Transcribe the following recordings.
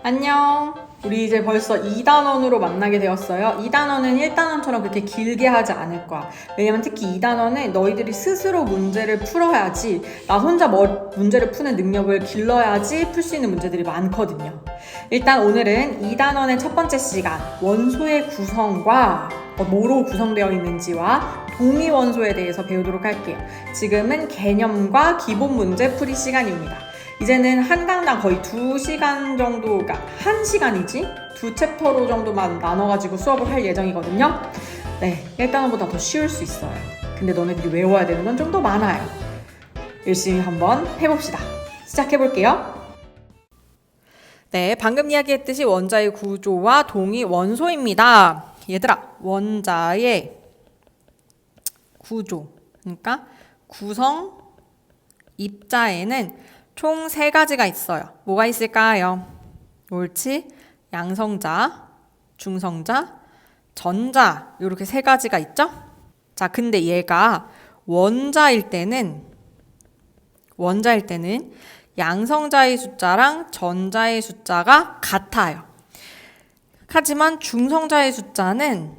안녕. 우리 이제 벌써 2단원으로 만나게 되었어요. 2단원은 1단원처럼 그렇게 길게 하지 않을 거야. 왜냐면 특히 2단원은 너희들이 스스로 문제를 풀어야지, 나 혼자 문제를 푸는 능력을 길러야지 풀 수 있는 문제들이 많거든요. 일단 오늘은 2단원의 첫 번째 시간, 원소의 구성과 뭐로 구성되어 있는지와 동위 원소에 대해서 배우도록 할게요. 지금은 개념과 기본 문제 풀이 시간입니다. 이제는 한 강당 거의 2시간 정도, 그러니까 1시간이지? 2챕터로 정도만 나눠가지고 수업을 할 예정이거든요. 네, 1단원보다 더 쉬울 수 있어요. 근데 너네들이 외워야 되는 건 좀 더 많아요. 열심히 한번 해봅시다. 시작해볼게요. 네, 방금 이야기했듯이 원자의 구조와 동위 원소입니다. 얘들아, 원자의 구조, 그러니까 구성 입자에는 총 3가지가 있어요. 뭐가 있을까요? 옳지? 양성자, 중성자, 전자, 이렇게 3가지가 있죠? 자, 근데 얘가 원자일 때는 양성자의 숫자랑 전자의 숫자가 같아요. 하지만 중성자의 숫자는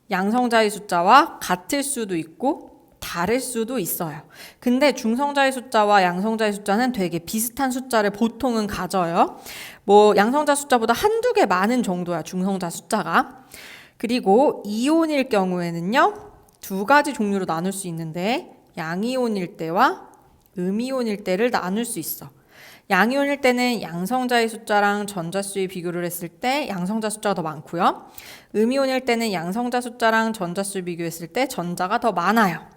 양성자의 숫자와 같을 수도 있고 다를 수도 있어요. 근데 중성자의 숫자와 양성자의 숫자는 되게 비슷한 숫자를 보통은 가져요. 뭐 양성자 숫자보다 한두 개 많은 정도야, 중성자 숫자가. 그리고 이온일 경우에는요, 2가지 종류로 나눌 수 있는데 양이온일 때와 음이온일 때를 나눌 수 있어. 양이온일 때는 양성자의 숫자랑 전자수의 비교를 했을 때 양성자 숫자가 더 많고요. 음이온일 때는 양성자 숫자랑 전자수 비교했을 때 전자가 더 많아요.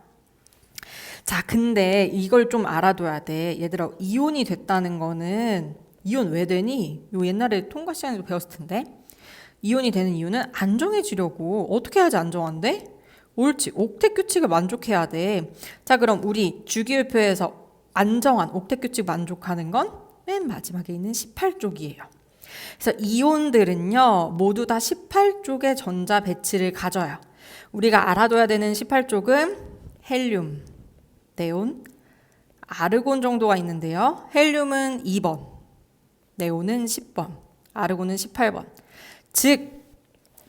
자, 근데 이걸 좀 알아둬야 돼. 얘들아, 이온이 됐다는 거는, 이온 왜 되니? 요 옛날에 통과 시간에도 배웠을 텐데. 이온이 되는 이유는 안정해지려고. 어떻게 해야지 안정한데? 옳지, 옥텟 규칙을 만족해야 돼. 자, 그럼 우리 주기율표에서 안정한 옥텟 규칙 만족하는 건 맨 마지막에 있는 18쪽이에요. 그래서 이온들은요, 모두 다 18쪽의 전자 배치를 가져요. 우리가 알아둬야 되는 18쪽은 헬륨, 네온, 아르곤 정도가 있는데요. 헬륨은 2번, 네온은 10번, 아르곤은 18번. 즉,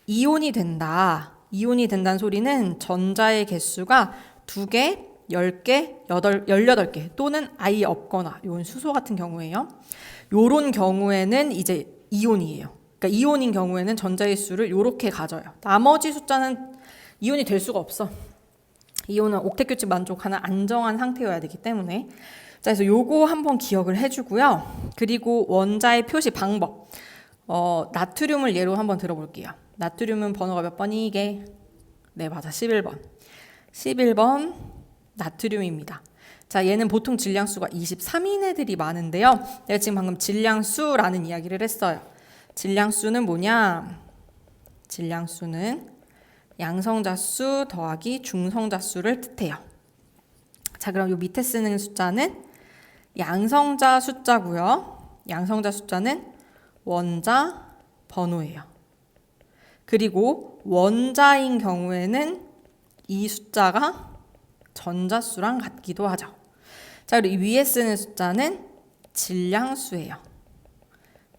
이온이 된다. 이온이 된다는 소리는 전자의 개수가 2개, 10개, 18개 또는 아예 없거나, 이건 수소 같은 경우에요. 요런 경우에는 이제 이온이에요. 그러니까 이온인 경우에는 전자의 수를 이렇게 가져요. 나머지 숫자는 이온이 될 수가 없어. 이온은 옥텟 규칙 만족하는 안정한 상태여야 되기 때문에. 자, 그래서 요거 한번 기억을 해주고요. 그리고 원자의 표시 방법. 나트륨을 예로 한번 들어볼게요. 나트륨은 번호가 몇 번이 이게? 네, 맞아. 11번. 11번 나트륨입니다. 자, 얘는 보통 질량수가 23인 애들이 많은데요. 내가 지금 방금 질량수라는 이야기를 했어요. 질량수는 뭐냐? 질량수는 양성자수 더하기 중성자수를 뜻해요. 자, 그럼 요 밑에 쓰는 숫자는 양성자 숫자고요. 양성자 숫자는 원자 번호예요. 그리고 원자인 경우에는 이 숫자가 전자수랑 같기도 하죠. 자, 그리고 위에 쓰는 숫자는 질량수예요.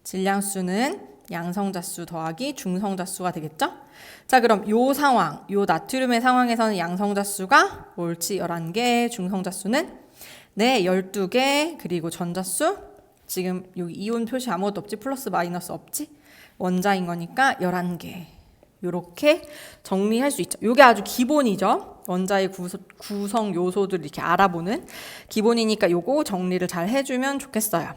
질량수는 양성자수 더하기 중성자수가 되겠죠? 자, 그럼 요 상황, 요 나트륨의 상황에서는 양성자수가 옳지 11개, 중성자수는 네 12개, 그리고 전자수 지금 여기 이온 표시 아무것도 없지? 플러스 마이너스 없지? 원자인 거니까 11개. 요렇게 정리할 수 있죠. 요게 아주 기본이죠. 원자의 구성 요소들을 이렇게 알아보는 기본이니까 요거 정리를 잘 해주면 좋겠어요.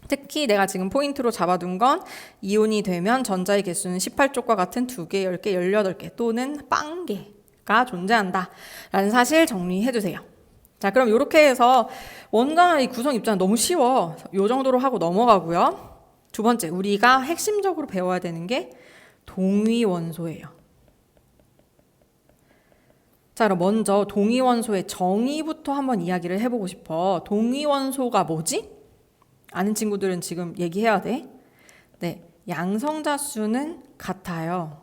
특히 내가 지금 포인트로 잡아둔 건 이온이 되면 전자의 개수는 18쪽과 같은 2개, 10개, 18개 또는 빵개가 존재한다 라는 사실 정리해주세요. 자, 그럼 이렇게 해서 원자의 구성 입자는 너무 쉬워. 요 정도로 하고 넘어가고요. 두 번째, 우리가 핵심적으로 배워야 되는 게 동위 원소예요. 자, 그럼 먼저 동위 원소의 정의부터 한번 이야기를 해보고 싶어. 동위 원소가 뭐지? 아는 친구들은 지금 얘기해야 돼. 네, 양성자 수는 같아요.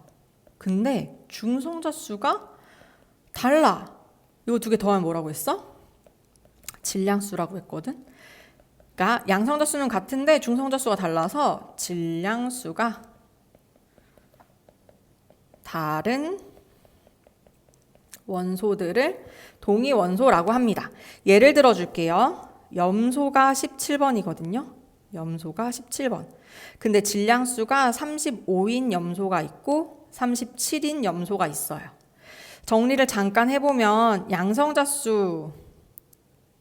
근데 중성자 수가 달라. 이거 2개 더하면 뭐라고 했어? 질량수라고 했거든. 그러니까 양성자수는 같은데 중성자수가 달라서 질량수가 다른 원소들을 동위 원소라고 합니다. 예를 들어 줄게요. 염소가 17번이거든요. 염소가 17번. 근데 질량수가 35인 염소가 있고 37인 염소가 있어요. 정리를 잠깐 해보면 양성자수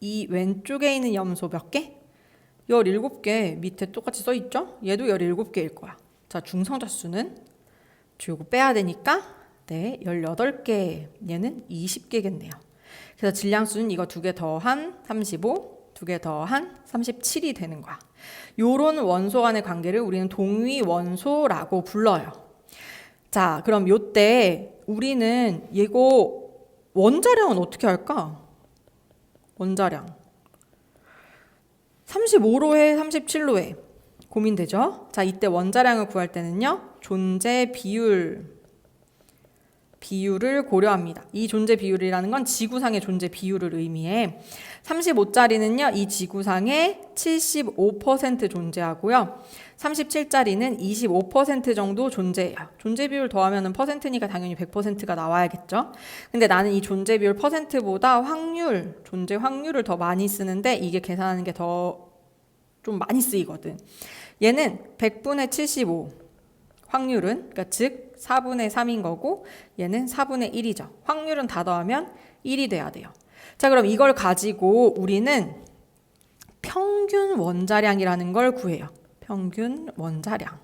이 왼쪽에 있는 염소 몇 개? 17개 밑에 똑같이 써있죠? 얘도 17개일 거야. 자, 중성자수는 요거 빼야 되니까 네, 18개. 얘는 20개겠네요. 그래서 질량수는 이거 2개 더한 35, 2개 더한 37이 되는 거야. 요런 원소 간의 관계를 우리는 동위 원소라고 불러요. 자, 그럼 요때 우리는 이거 원자량은 어떻게 할까? 원자량 35로 해, 37로 해. 고민되죠? 자, 이때 원자량을 구할 때는요. 존재 비율을 고려합니다. 이 존재 비율이라는 건 지구상의 존재 비율을 의미해. 35짜리는요. 이 지구상의 75% 존재하고요. 37짜리는 25% 정도 존재해요. 존재 비율 더하면 퍼센트니까 당연히 100%가 나와야겠죠. 근데 나는 이 존재 비율 퍼센트보다 확률, 존재 확률을 더 많이 쓰는데 이게 계산하는 게 더 좀 많이 쓰이거든. 얘는 100분의 75 확률은 그러니까 즉 4분의 3인 거고 얘는 4분의 1이죠. 확률은 다 더하면 1이 돼야 돼요. 자, 그럼 이걸 가지고 우리는 평균 원자량이라는 걸 구해요. 평균 원자량.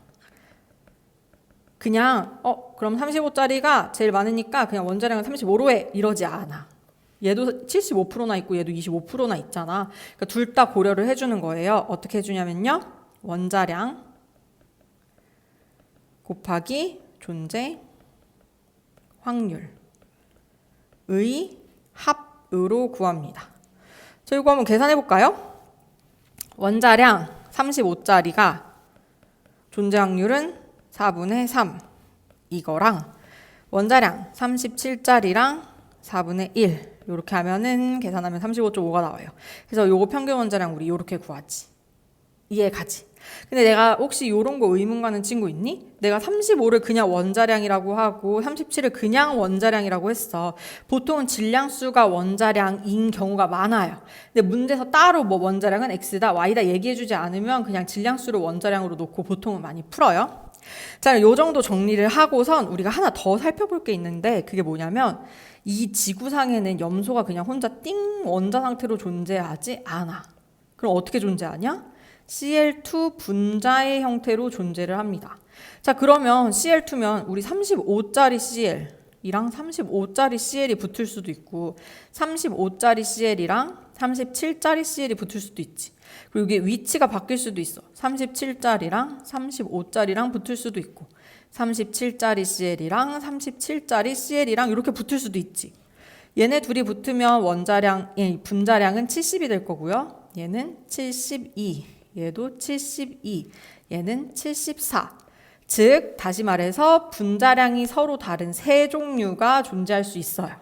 그냥 그럼 35짜리가 제일 많으니까 그냥 원자량은 35로 해 이러지 않아. 얘도 75%나 있고 얘도 25%나 있잖아. 그러니까 둘 다 고려를 해주는 거예요. 어떻게 해주냐면요. 원자량 곱하기 존재 확률의 합으로 구합니다. 자, 이거 한번 계산해 볼까요? 원자량 35짜리가 존재 확률은 4분의 3 이거랑 원자량 37짜리랑 4분의 1 이렇게 하면은 계산하면 35.5가 나와요. 그래서 요거 평균 원자량 우리 이렇게 구하지. 이해 가지? 근데 내가 혹시 이런 거 의문 가는 친구 있니? 내가 35를 그냥 원자량이라고 하고 37을 그냥 원자량이라고 했어. 보통은 질량수가 원자량인 경우가 많아요. 근데 문제에서 따로 뭐 원자량은 X다, Y다 얘기해주지 않으면 그냥 질량수를 원자량으로 놓고 보통은 많이 풀어요. 자, 요 정도 정리를 하고선 우리가 하나 더 살펴볼 게 있는데 그게 뭐냐면 이 지구상에는 염소가 그냥 혼자 띵 원자 상태로 존재하지 않아. 그럼 어떻게 존재하냐? Cl2 분자의 형태로 존재를 합니다. 자, 그러면 Cl2면 우리 35짜리 Cl이랑 35짜리 Cl이 붙을 수도 있고 35짜리 Cl이랑 37짜리 Cl이 붙을 수도 있지. 그리고 이게 위치가 바뀔 수도 있어. 37짜리랑 35짜리랑 붙을 수도 있고 37짜리 Cl이랑 37짜리 Cl이랑 이렇게 붙을 수도 있지. 얘네 둘이 붙으면 분자량은 70이 될 거고요. 얘는 72, 얘도 72, 얘는 74. 즉 다시 말해서 분자량이 서로 다른 세 종류가 존재할 수 있어요.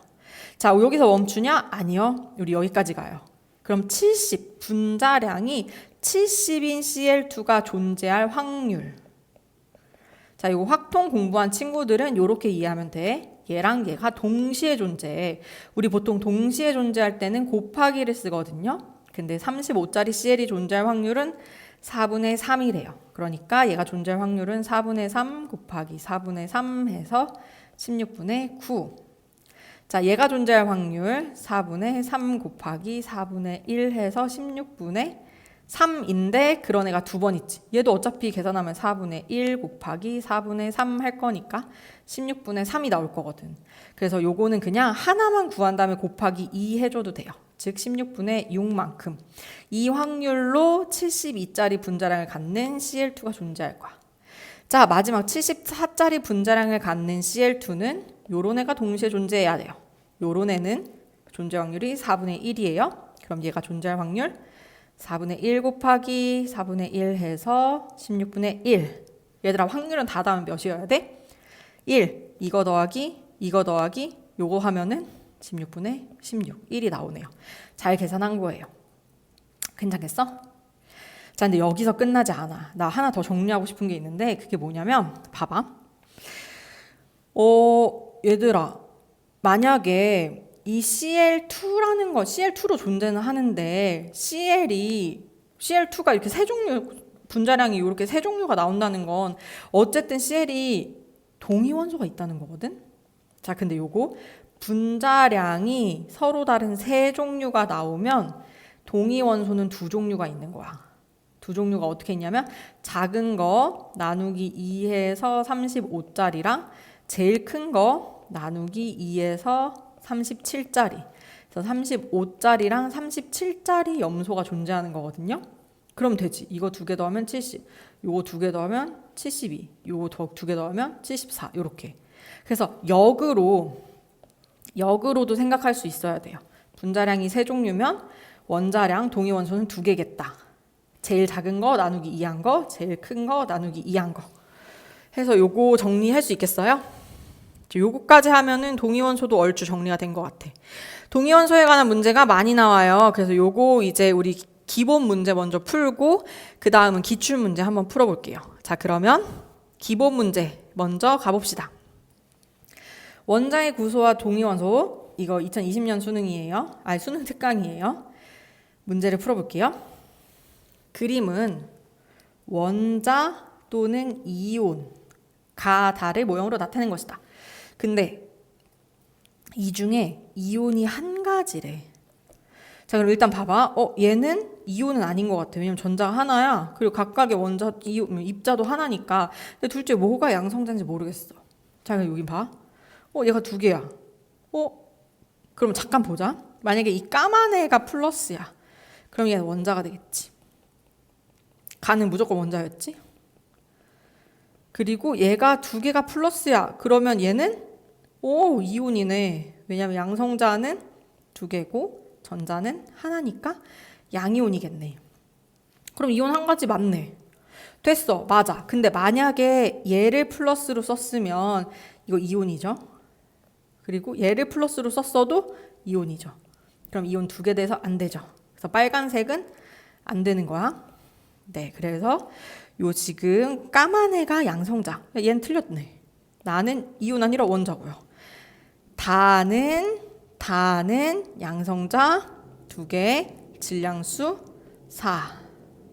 자, 여기서 멈추냐? 아니요. 우리 여기까지 가요. 그럼 70, 분자량이 70인 Cl2가 존재할 확률. 자, 이거 확통 공부한 친구들은 이렇게 이해하면 돼. 얘랑 얘가 동시에 존재해. 우리 보통 동시에 존재할 때는 곱하기를 쓰거든요. 근데 35짜리 Cl이 존재할 확률은 4분의 3이래요. 그러니까 얘가 존재할 확률은 4분의 3 곱하기 4분의 3 해서 16분의 9. 자, 얘가 존재할 확률 4분의 3 곱하기 4분의 1 해서 16분의 3인데 그런 애가 두 번 있지. 얘도 어차피 계산하면 4분의 1 곱하기 4분의 3 할 거니까 16분의 3이 나올 거거든. 그래서 요거는 그냥 하나만 구한 다음에 곱하기 2 해줘도 돼요. 즉 16분의 6만큼. 이 확률로 72짜리 분자량을 갖는 Cl2가 존재할 거야. 자, 마지막 74짜리 분자량을 갖는 Cl2는 요런 애가 동시에 존재해야 돼요. 요런 애는 존재 확률이 4분의 1이에요. 그럼 얘가 존재할 확률 4분의 1 곱하기 4분의 1 해서 16분의 1. 얘들아, 확률은 다 더하면 몇이어야 돼? 1. 이거 더하기 요거 하면은 16분의 16. 1이 나오네요. 잘 계산한 거예요. 괜찮겠어? 자, 근데 여기서 끝나지 않아. 나 하나 더 정리하고 싶은 게 있는데 그게 뭐냐면 봐봐. 얘들아, 만약에 이 Cl2라는 거 Cl2로 존재는 하는데 Cl2가 이렇게 세 종류 분자량이 이렇게 세 종류가 나온다는 건 어쨌든 Cl이 동위원소가 있다는 거거든. 자, 근데 요거 분자량이 서로 다른 세 종류가 나오면 동위원소는 두 종류가 있는 거야. 두 종류가 어떻게 있냐면 작은 거 나누기 2해서 35짜리랑 제일 큰 거 나누기 2해서 37짜리. 그래서 35짜리랑 37짜리 염소가 존재하는 거거든요. 그럼 되지. 이거 두 개 더하면 70, 요거 두 개 더하면 72, 요거 두 개 더하면 74 요렇게. 그래서 역으로도 생각할 수 있어야 돼요. 분자량이 세 종류면 원자량 동위원소는 두 개겠다. 제일 작은 거 나누기 2한 거, 제일 큰 거 나누기 2한 거. 해서 요거 정리할 수 있겠어요? 요거까지 하면은 동위원소도 얼추 정리가 된 것 같아. 동위원소에 관한 문제가 많이 나와요. 그래서 요거 이제 우리 기본 문제 먼저 풀고 그 다음은 기출 문제 한번 풀어볼게요. 자, 그러면 기본 문제 먼저 가봅시다. 원자의 구소와 동위원소, 이거 2020년 수능이에요. 수능 특강이에요. 문제를 풀어볼게요. 그림은 원자 또는 이온가 다를 모형으로 나타낸 것이다. 근데 이 중에 이온이 한 가지래. 자, 그럼 일단 봐봐. 얘는 이온은 아닌 것 같아. 왜냐면 전자가 하나야. 그리고 각각의 원자, 이온, 입자도 하나니까. 근데 둘째 뭐가 양성자인지 모르겠어. 자, 그럼 여기 봐. 얘가 두 개야. 그럼 잠깐 보자. 만약에 이 까만 애가 플러스야. 그럼 얘는 원자가 되겠지. 가는 무조건 원자였지. 그리고 얘가 두 개가 플러스야. 그러면 얘는 이온이네. 왜냐면 양성자는 두 개고 전자는 하나니까 양이온이겠네. 그럼 이온 한 가지 맞네. 됐어. 맞아. 근데 만약에 얘를 플러스로 썼으면 이거 이온이죠. 그리고 얘를 플러스로 썼어도 이온이죠. 그럼 이온 두 개 돼서 안 되죠. 그래서 빨간색은 안 되는 거야. 네, 그래서 요 지금 까만 애가 양성자. 얘는 틀렸네. 나는 이온 아니라 원자고요. 다는 양성자 두 개, 질량수 4.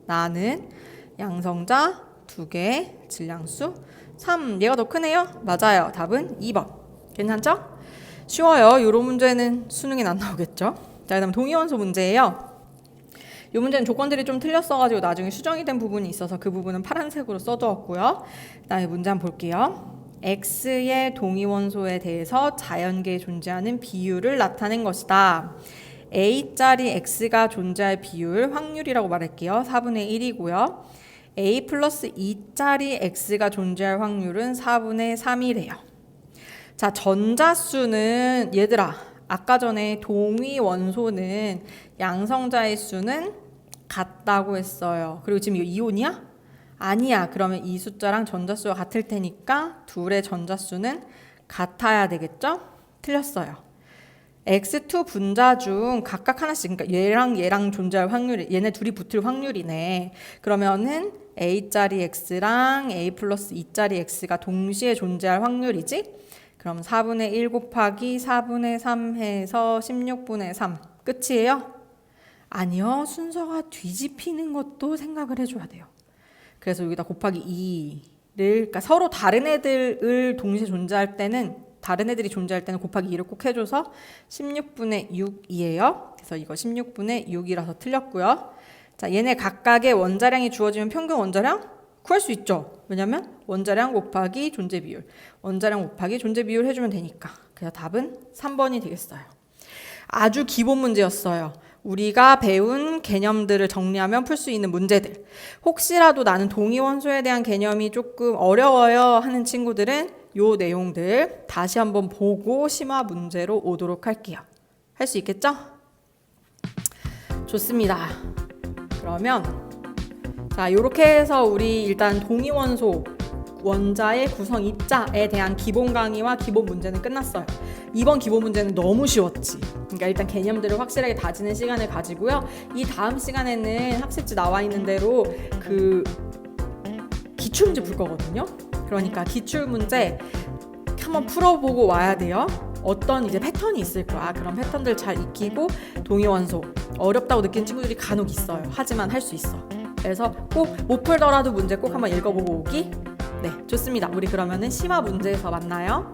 나는 양성자 두 개, 질량수 3. 얘가 더 크네요. 맞아요. 답은 2번. 괜찮죠? 쉬워요. 이런 문제는 수능엔 안 나오겠죠. 자, 그다음 동위원소 문제예요. 이 문제는 조건들이 좀 틀렸어가지고 나중에 수정이 된 부분이 있어서 그 부분은 파란색으로 써두었고요. 그다음에 문제 한번 볼게요. X의 동위원소에 대해서 자연계에 존재하는 비율을 나타낸 것이다. A짜리 X가 존재할 비율 확률이라고 말할게요. 4분의 1이고요. A 플러스 2짜리 X가 존재할 확률은 4분의 3이래요. 자, 전자수는 얘들아, 아까 전에 동위원소는 양성자의 수는 같다고 했어요. 그리고 지금 이거 이온이야? 아니야. 그러면 이 숫자랑 전자수가 같을 테니까 둘의 전자수는 같아야 되겠죠? 틀렸어요. X2 분자 중 각각 하나씩, 그러니까 얘랑 존재할 확률이, 얘네 둘이 붙을 확률이네. 그러면은 A짜리 X랑 A 플러스 2짜리 X가 동시에 존재할 확률이지? 그럼 4분의 1 곱하기 4분의 3 해서 16분의 3. 끝이에요? 아니요. 순서가 뒤집히는 것도 생각을 해줘야 돼요. 그래서 여기다 곱하기 2를, 그러니까 서로 다른 애들을 동시에 존재할 때는, 다른 애들이 존재할 때는 곱하기 2를 꼭 해줘서 16분의 6이에요. 그래서 이거 16분의 6이라서 틀렸고요. 자, 얘네 각각의 원자량이 주어지면 평균 원자량 구할 수 있죠. 왜냐면 원자량 곱하기 존재 비율, 원자량 곱하기 존재 비율 해주면 되니까. 그래서 답은 3번이 되겠어요. 아주 기본 문제였어요. 우리가 배운 개념들을 정리하면 풀 수 있는 문제들. 혹시라도 나는 동위원소에 대한 개념이 조금 어려워요 하는 친구들은 요 내용들 다시 한번 보고 심화 문제로 오도록 할게요. 할 수 있겠죠? 좋습니다. 그러면 자, 요렇게 해서 우리 일단 동위원소 원자의 구성 입자에 대한 기본 강의와 기본 문제는 끝났어요. 이번 기본 문제는 너무 쉬웠지. 그러니까 일단 개념들을 확실하게 다지는 시간을 가지고요. 이 다음 시간에는 학습지 나와 있는 대로 그 기출문제 풀 거거든요. 그러니까 기출문제 한번 풀어보고 와야 돼요. 어떤 이제 패턴이 있을 거야. 그런 패턴들 잘 익히고 동의원소 어렵다고 느낀 친구들이 간혹 있어요. 하지만 할 수 있어. 그래서 꼭 못 풀더라도 문제 꼭 한번 읽어보고 오기. 네, 좋습니다. 우리 그러면은 심화 문제에서 만나요.